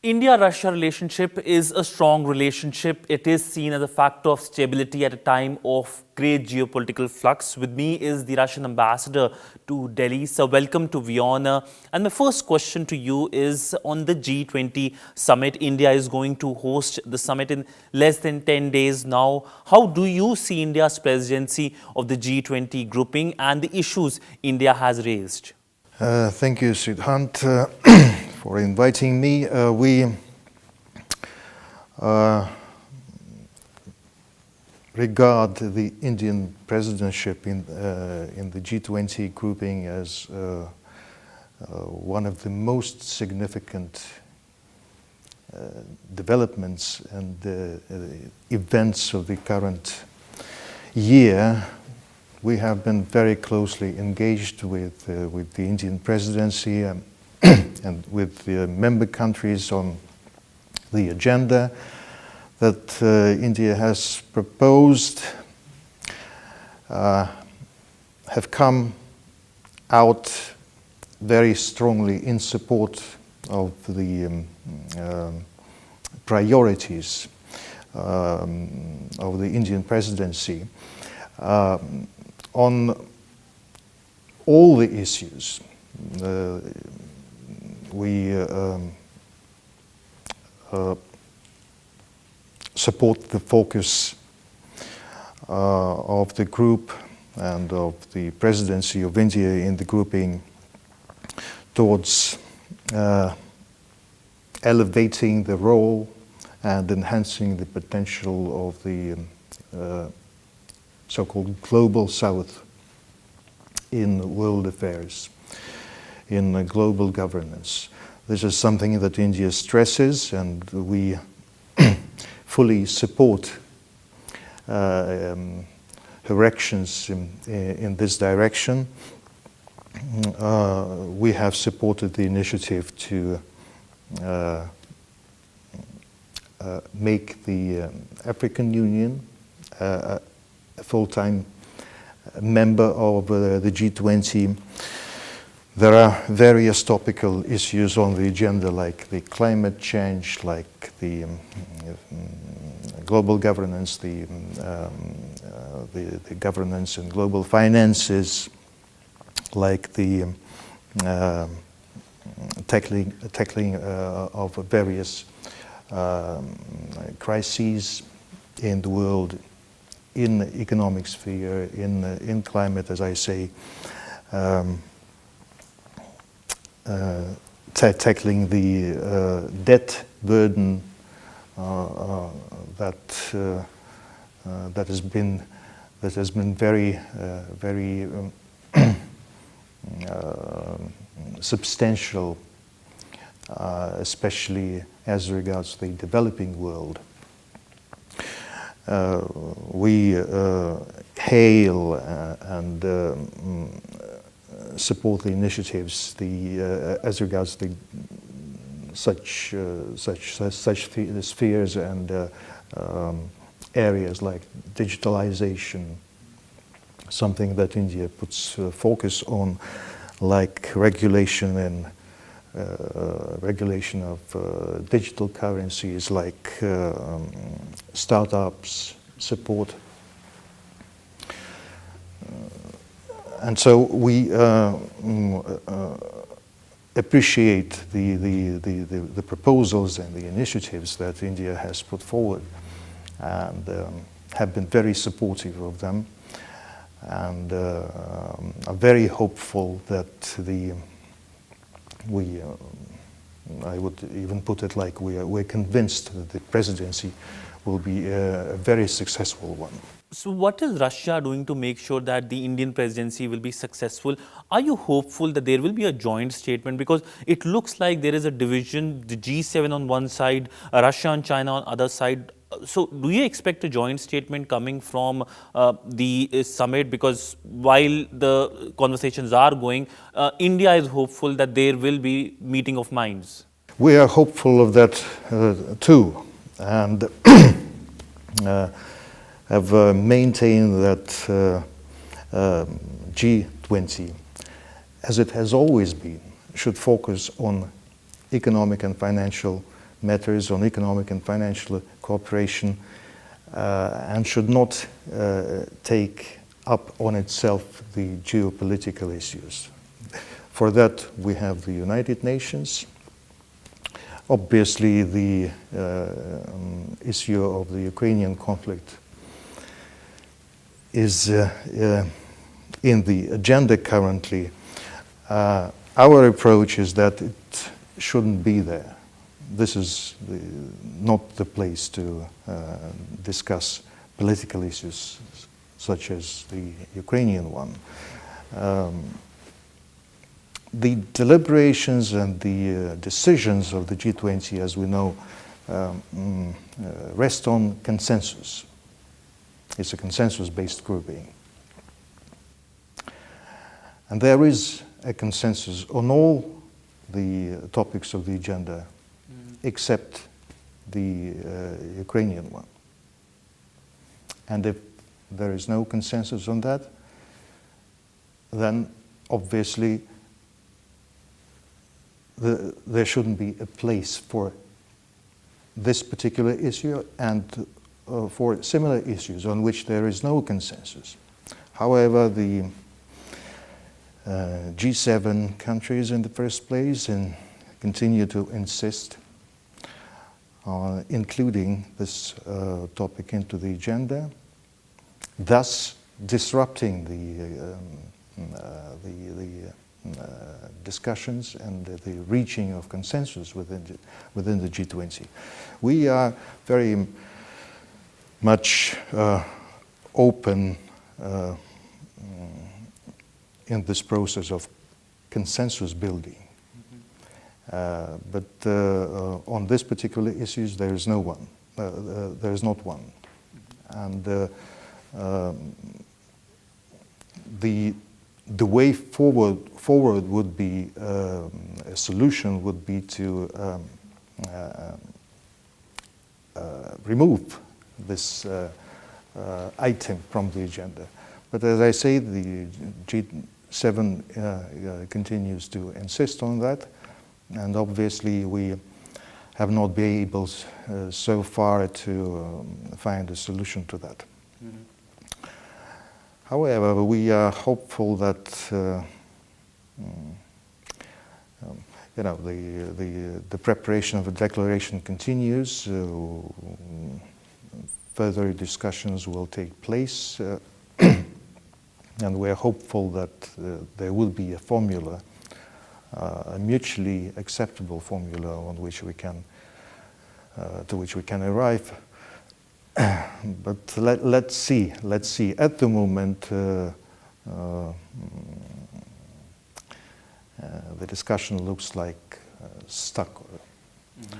India-Russia relationship is a strong relationship. It is seen as a factor of stability at a time of great geopolitical flux. With me is the Russian ambassador to Delhi. So welcome to WION. And my first question to you is on the G20 summit. India is going to host the summit in less than 10 days now. How do you see India's presidency of the G20 grouping and the issues India has raised? Thank you, Siddhant, for inviting me. We regard the Indian presidency in the G20 grouping as one of the most significant developments and events of the current year. We have been very closely engaged with the Indian presidency and with the member countries on the agenda that India has proposed, have come out very strongly in support of the priorities of the Indian presidency. On all the issues, we support the focus of the group and of the presidency of India in the grouping towards elevating the role and enhancing the potential of the so-called global south in world affairs, in global governance. This is something that India stresses, and we fully support her actions in this direction. We have supported the initiative to make the African Union a full-time member of the G20. There are various topical issues on the agenda, like the climate change, like the global governance, the governance in global finances, like the tackling of various crises in the world, in the economic sphere, in climate, as I say, tackling the debt burden that has been very substantial, especially as regards the developing world. We hail and support the initiatives as regards the such spheres and areas like digitalization, something that India puts focus on, like regulation and regulation of digital currencies, like startups, support. And so we appreciate the proposals and the initiatives that India has put forward, and have been very supportive of them, and are very hopeful that I would even put it like we're convinced that the presidency will be a very successful one. So what is Russia doing to make sure that the Indian presidency will be successful? Are you hopeful that there will be a joint statement? Because it looks like there is a division, the G7 on one side, Russia and China on the other side. So do you expect a joint statement coming from the summit? Because while the conversations are going, India is hopeful that there will be meeting of minds. We are hopeful of that too, and have maintained that G20, as it has always been, should focus on economic and financial matters, on economic and financial cooperation, and should not take up on itself the geopolitical issues. For that, we have the United Nations. Obviously, the issue of the Ukrainian conflict is in the agenda currently. Our approach is that it shouldn't be there. This is not the place to discuss political issues such as the Ukrainian one. The deliberations and the decisions of the G20, as we know, rest on consensus. It's a consensus-based grouping. And there is a consensus on all the topics of the agenda, except the Ukrainian one. And if there is no consensus on that, then obviously there shouldn't be a place for this particular issue and for similar issues on which there is no consensus. However, the G7 countries in the first place and continue to insist on including this topic into the agenda, thus disrupting the discussions and the reaching of consensus within the G20. We are very much open in this process of consensus building. But on this particular issues, there is no one. There is not one. And the way forward would be, a solution would be to remove this item from the agenda. But as I say, the G7 continues to insist on that, and obviously we have not been able so far to find a solution to that. Mm-hmm. However, we are hopeful that the preparation of a declaration continues. Further discussions will take place, and we are hopeful that there will be a formula, a mutually acceptable formula on which we can, to which we can arrive. But let's see. At the moment, the discussion looks like stuck. Mm-hmm.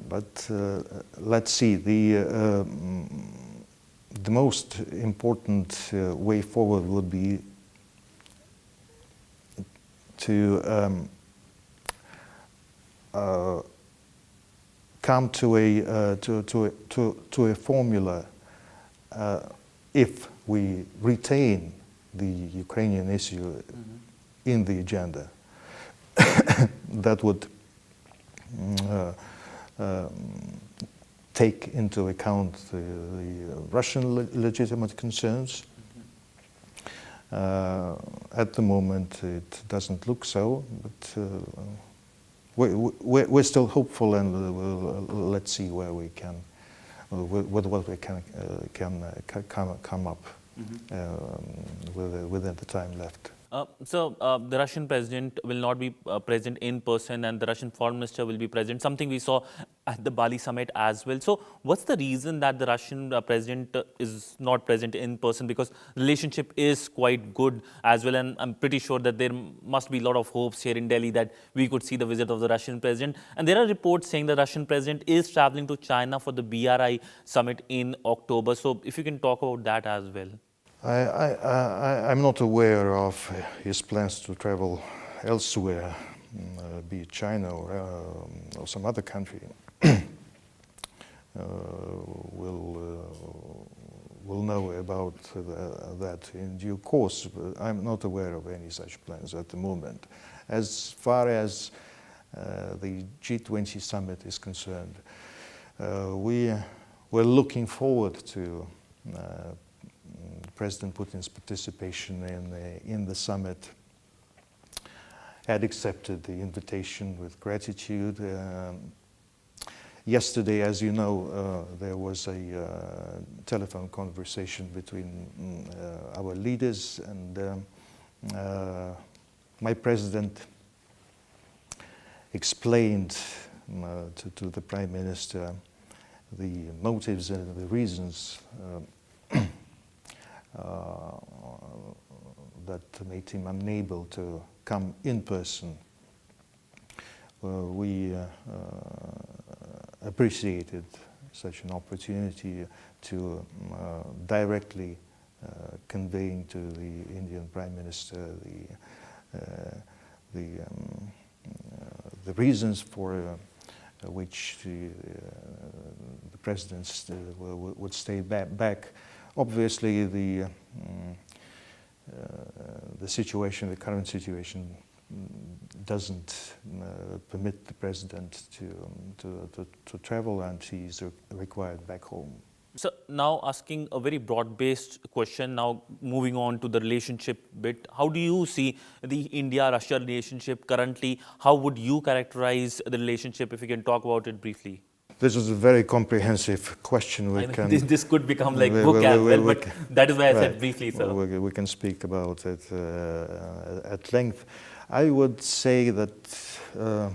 But let's see. The most important way forward would be to come to a formula if we retain the Ukrainian issue mm-hmm. in the agenda. That would take into account the Russian legitimate concerns. Mm-hmm. At the moment, it doesn't look so, but we're still hopeful, and let's see where we can, with what we can come up mm-hmm. Within the time left. So the Russian president will not be present in person, and the Russian foreign minister will be present, something we saw at the Bali summit as well. So what's the reason that the Russian president is not present in person? Because relationship is quite good as well, and I'm pretty sure that there must be a lot of hopes here in Delhi that we could see the visit of the Russian president. And there are reports saying the Russian president is traveling to China for the BRI summit in October. So if you can talk about that as well. I'm not aware of his plans to travel elsewhere, be it China or some other country. We'll know about that in due course. But I'm not aware of any such plans at the moment. As far as the G20 summit is concerned. We're looking forward to President Putin's participation in the summit. Had accepted the invitation with gratitude. Yesterday, as you know, there was a telephone conversation between our leaders, and my president explained to the Prime Minister the motives and the reasons that made him unable to come in person. We appreciated such an opportunity to directly conveying to the Indian Prime Minister the reasons for which the presidents would stay back. Obviously, the situation, the current situation, doesn't permit the president to travel, and he's required back home. So now asking a very broad-based question, now moving on to the relationship bit. How do you see the India-Russia relationship currently? How would you characterize the relationship, if you can talk about it briefly? This is a very comprehensive question. This could become like book as well, but that is why I said briefly, sir. We can speak about it at length. I would say that the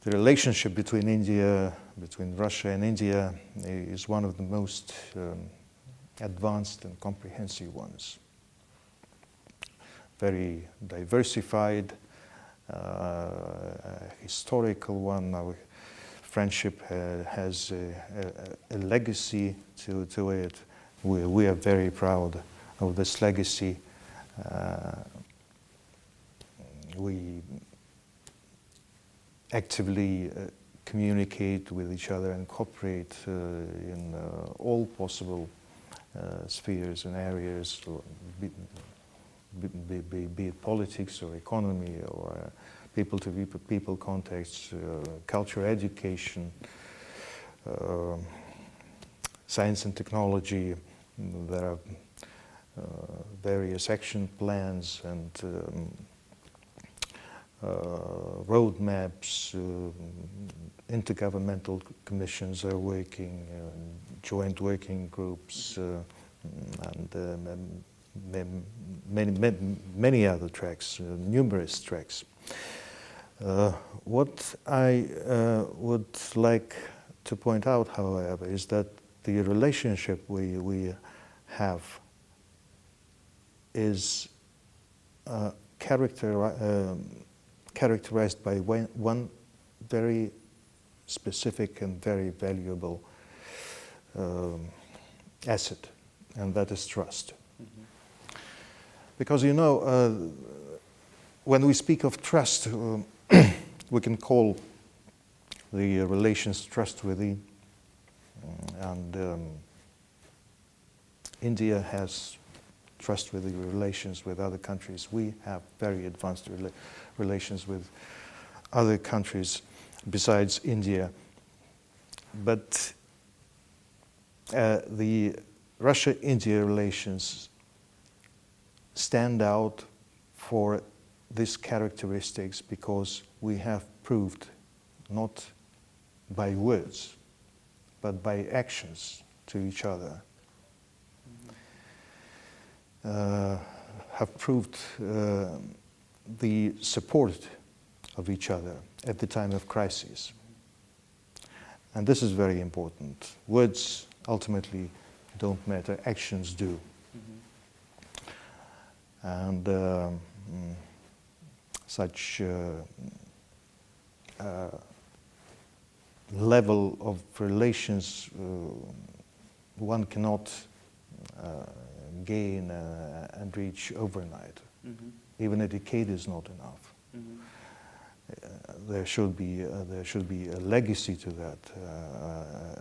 relationship between Russia and India is one of the most advanced and comprehensive ones. Very diversified, historical one. Our friendship has a legacy to it. We are very proud of this legacy. We actively communicate with each other and cooperate in all possible spheres and areas, be it politics or economy or people-to-people contacts, culture, education, science and technology. There are various action plans and roadmaps. Intergovernmental commissions are working, joint working groups, and many other tracks, numerous tracks. What I would like to point out, however, is that the relationship we have is characterized by one very specific and very valuable asset, and that is trust. Mm-hmm. Because, you know, when we speak of trust, we can call the relations trustworthy, and India has trustworthy relations with other countries. We have very advanced relations with other countries besides India. But the Russia-India relations stand out for these characteristics because we have proved, not by words, but by actions to each other, have proved the support of each other at the time of crisis. And this is very important. Words ultimately don't matter, actions do. Mm-hmm. And such level of relations one cannot gain and reach overnight. Mm-hmm. Even a decade is not enough. Mm-hmm. There should be a legacy to that,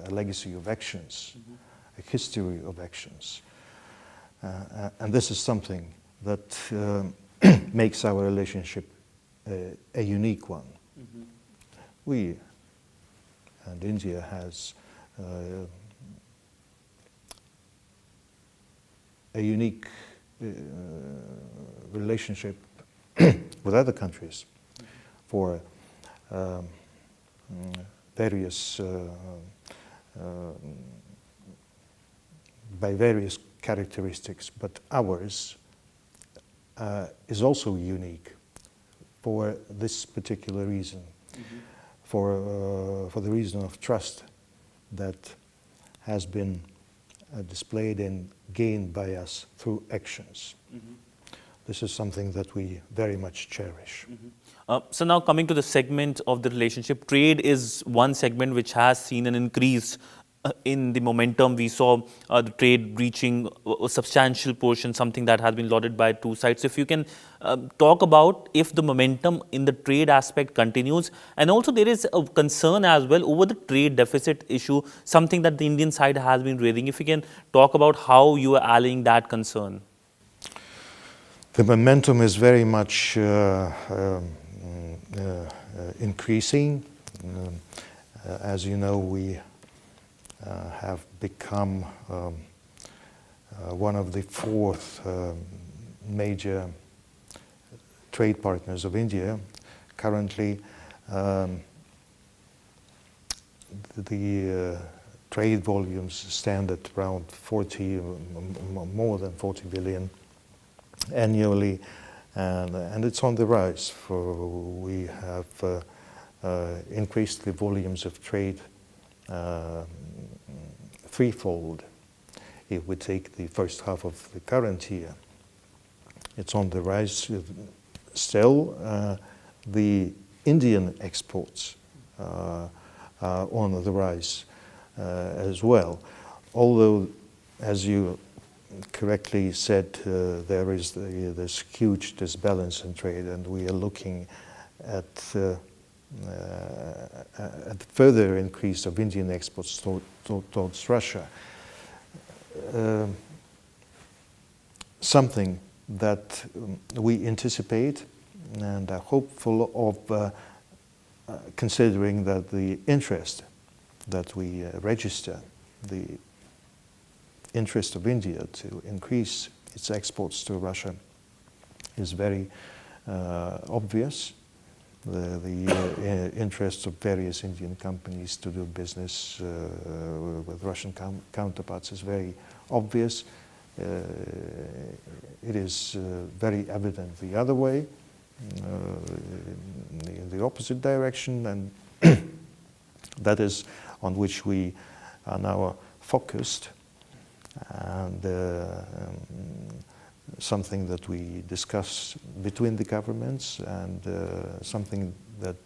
a legacy of actions, mm-hmm. a history of actions, and this is something that makes our relationship a unique one. We and India has a unique relationship with other countries for various by various characteristics, but ours is also unique for this particular reason, for the reason of trust that has been displayed and gained by us through actions. This is something that we very much cherish. So now coming to the segment of the relationship, trade is one segment which has seen an increase in the momentum. We saw the trade reaching a substantial portion, something that has been lauded by two sides. If you can talk about if the momentum in the trade aspect continues, and also there is a concern as well over the trade deficit issue, something that the Indian side has been raising. If you can talk about how you are allaying that concern. The momentum is very much increasing. As you know, we have become one of the fourth major trade partners of India. Currently, the trade volumes stand at around more than 40 billion annually, and it's on the rise. We have increased the volumes of trade threefold if we take the first half of the current year. It's on the rise still. The Indian exports are on the rise as well. Although, as you correctly said, there is this huge disbalance in trade, and we are looking at further increase of Indian exports towards Russia. Something that we anticipate and are hopeful of, considering that the interest that we register, the interest of India to increase its exports to Russia is very obvious. The interest of various Indian companies to do business with Russian counterparts is very obvious. It is very evident the other way, in the opposite direction, and that is on which we are now focused, and something that we discuss between the governments, and something that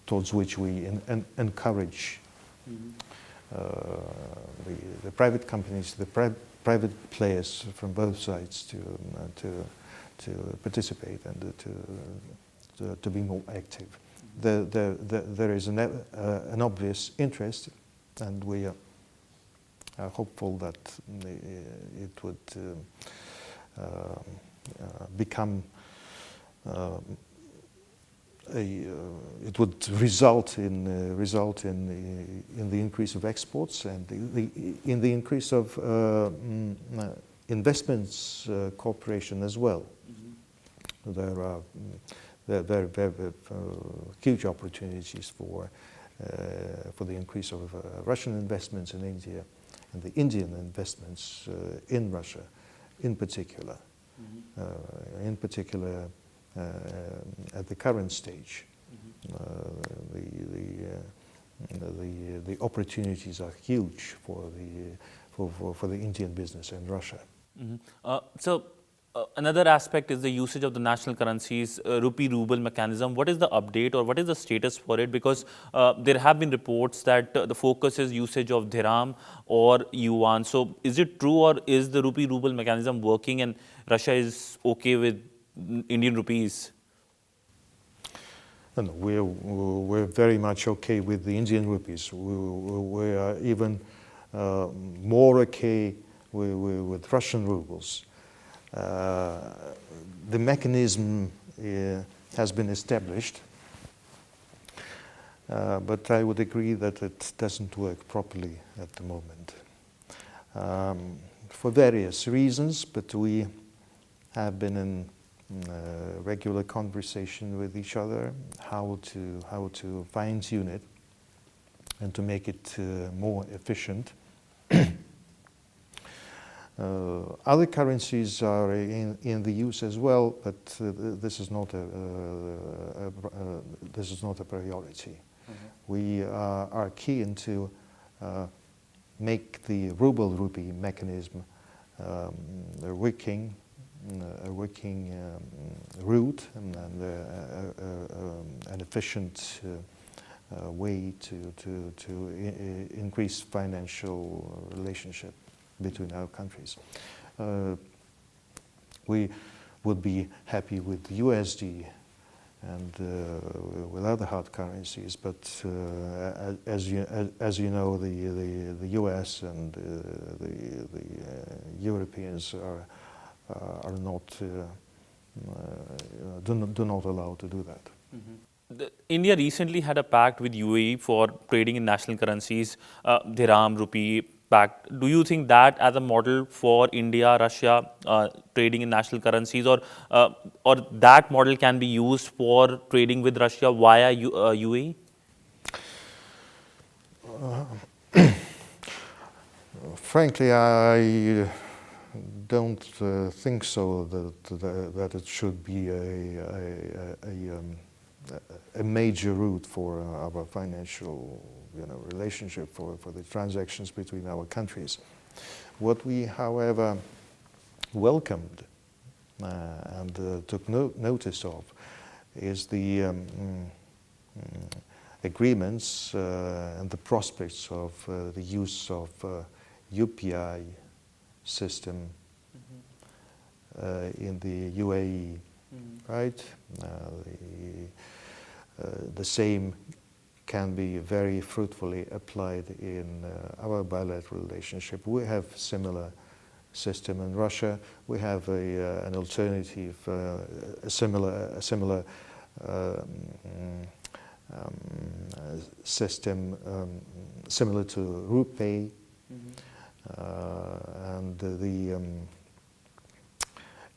towards which we encourage the private companies, the private players from both sides to participate and to be more active. There is an obvious interest, and we are hopeful that it would become it would result in the increase of exports and in the increase of investments cooperation as well. There are very huge opportunities for the increase of Russian investments in India, and the Indian investments in Russia, in particular, at the current stage. The opportunities are huge for the Indian business in Russia. So another aspect is the usage of the national currencies, rupee ruble mechanism. What is the update, or what is the status for it? Because there have been reports that the focus is usage of dirham or yuan. So is it true, or is the rupee ruble mechanism working and Russia is okay with Indian rupees? No, we're very much okay with the Indian rupees. We are even more okay with Russian rubles. The mechanism has been established. But I would agree that it doesn't work properly at the moment. For various reasons, but we have been in regular conversation with each other how to fine-tune it and to make it more efficient. Other currencies are in the use as well, but this is not a priority. We are keen to make the ruble-rupee mechanism a working route and an efficient way to increase financial relationship between our countries. We would be happy with USD and with other hard currencies, but as you know, the US and the Europeans are not do not allow to do that. India recently had a pact with UAE for trading in national currencies, dirham, rupee pact. Do you think that as a model for India, Russia trading in national currencies, or that model can be used for trading with Russia via UAE? Frankly, I don't think so that it should be a major route for our financial relationship for the transactions between our countries. What we, however, welcomed and took notice of is the agreements and the prospects of the use of UPI system in the UAE, right? The same can be very fruitfully applied in our bilateral relationship. We have similar system in Russia. We have an alternative, a similar system similar to RuPay, and the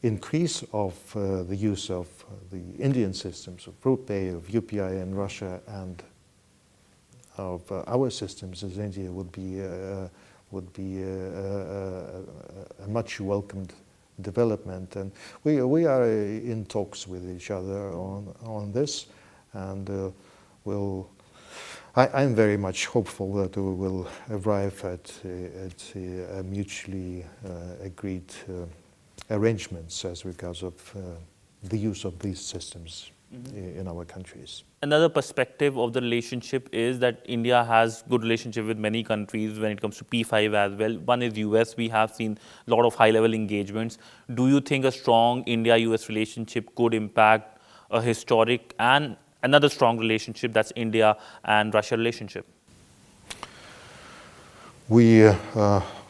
increase of the use of the Indian systems of RuPay, of UPI in Russia, and of our systems as India would be a much welcomed development, and we are in talks with each other on this, and I'm very much hopeful that we will arrive at a mutually agreed arrangements as regards of the use of these systems in our countries. Another perspective of the relationship is that India has good relationship with many countries when it comes to P5 as well. One is US. We have seen a lot of high-level engagements. Do you think a strong India-US relationship could impact a historic and another strong relationship, that's India and Russia relationship? We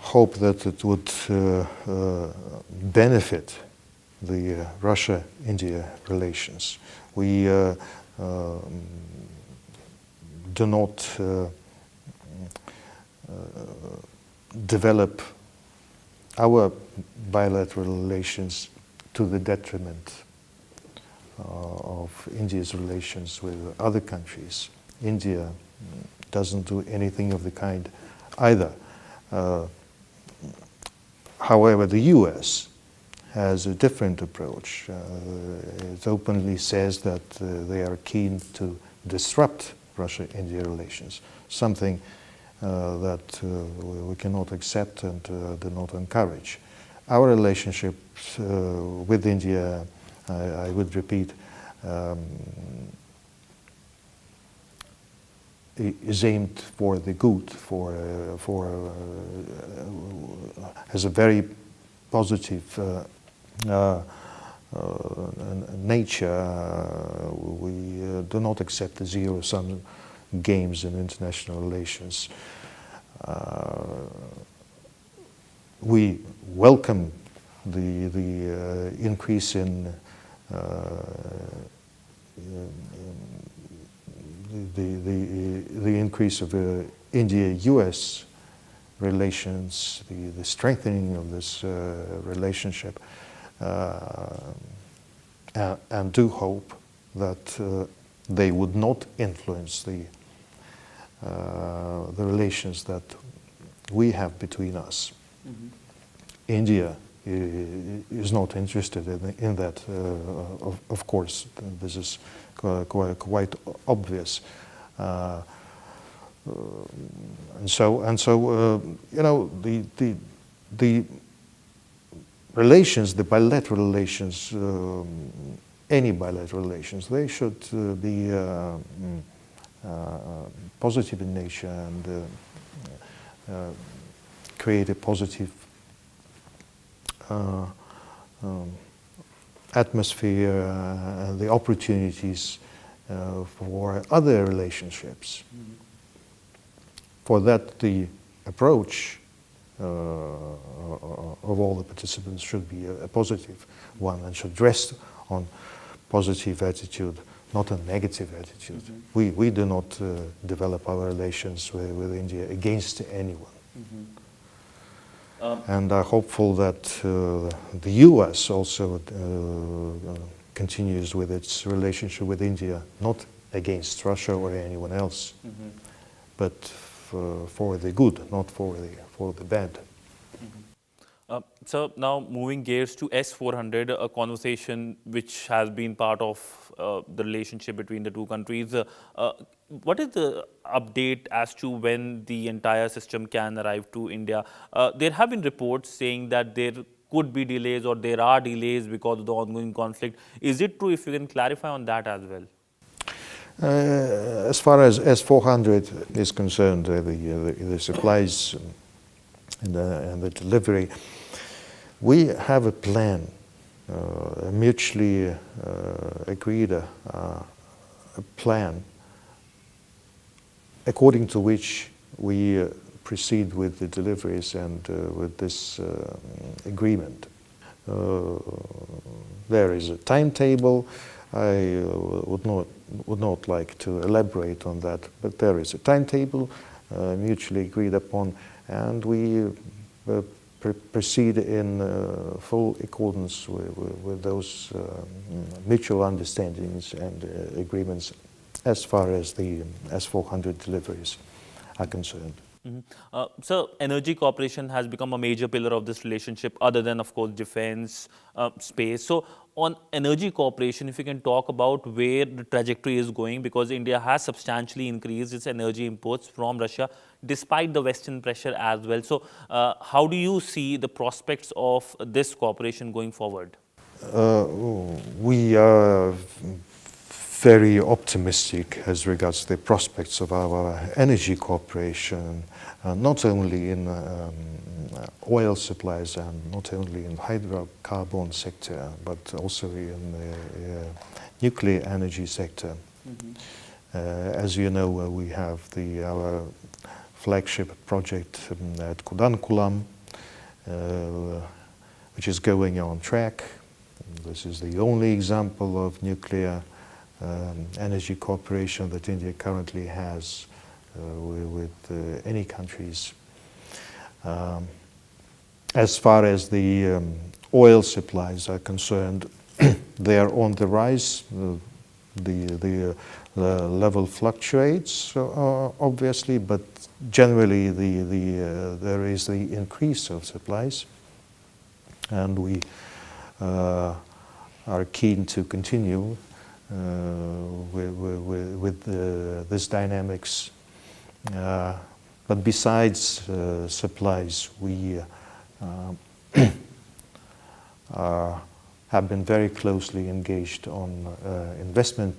hope that it would benefit the Russia-India relations. We do not develop our bilateral relations to the detriment of India's relations with other countries. India doesn't do anything of the kind either. However, the US has a different approach. It openly says that they are keen to disrupt Russia-India relations, something that we cannot accept and do not encourage. Our relationships with India, I would repeat, is aimed for the good, has a very positive nature. We do not accept the zero-sum games in international relations. We welcome the increase in the increase of India-US relations, the strengthening of this relationship, and do hope that they would not influence the relations that we have between us. Mm-hmm. India is not interested in that, of course. This is quite obvious. And so you know, the relations, the bilateral relations, any bilateral relations, they should be positive in nature and create a positive atmosphere and the opportunities for other relationships. Mm-hmm. For that, the approach of all the participants should be a positive one and should rest on positive attitude, not a negative attitude. Mm-hmm. We do not develop our relations with India against anyone. Mm-hmm. And are hopeful that the US also continues with its relationship with India, not against Russia or anyone else, mm-hmm. but for the good, not for the bad. Mm-hmm. So now moving gears to S-400, a conversation which has been part of the relationship between the two countries. What is the update as to when the entire system can arrive to India? There have been reports saying that there could be delays or there are delays because of the ongoing conflict. Is it true? If you can clarify on that as well. As far as S-400 is concerned, the supplies and the delivery, we have a plan, a mutually agreed a plan according to which we proceed with the deliveries and with this agreement. There is a timetable. I would not like to elaborate on that, but there is a timetable mutually agreed upon, and we proceed in full accordance with those mutual understandings and agreements as far as the S-400 deliveries are concerned. Mm-hmm. So energy cooperation has become a major pillar of this relationship, other than, of course, defense, space. So on energy cooperation, if you can talk about where the trajectory is going, because India has substantially increased its energy imports from Russia, despite the Western pressure as well. So how do you see the prospects of this cooperation going forward? We are very optimistic as regards the prospects of our energy cooperation, not only in oil supplies and not only in hydrocarbon sector, but also in the nuclear energy sector. Mm-hmm. As you know, we have our flagship project at Kudankulam, which is going on track. This is the only example of nuclear energy cooperation that India currently has with any countries. As far as the oil supplies are concerned, they are on the rise. The level fluctuates, obviously, but generally there is the increase of supplies, and we are keen to continue with this dynamics. But besides supplies, we have been very closely engaged on investment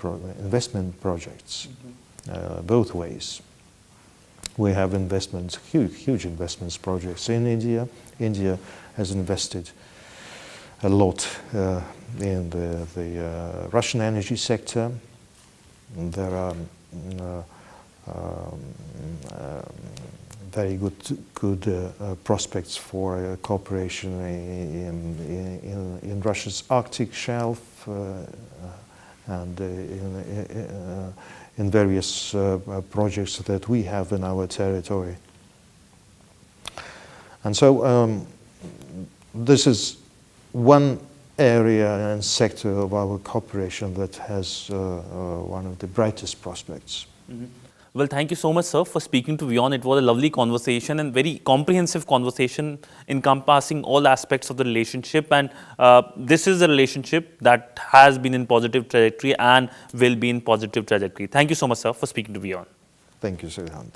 projects, mm-hmm. Both ways. We have investments, huge investments projects in India. India has invested a lot in the Russian energy sector. There very good prospects for cooperation in Russia's Arctic shelf and in various projects that we have in our territory. And so this is one area and sector of our cooperation that has one of the brightest prospects. Mm-hmm. Well, thank you so much, sir, for speaking to WION. It was a lovely conversation and very comprehensive conversation encompassing all aspects of the relationship. And this is a relationship that has been in positive trajectory and will be in positive trajectory. Thank you so much, sir, for speaking to WION. Thank you, Sirhand.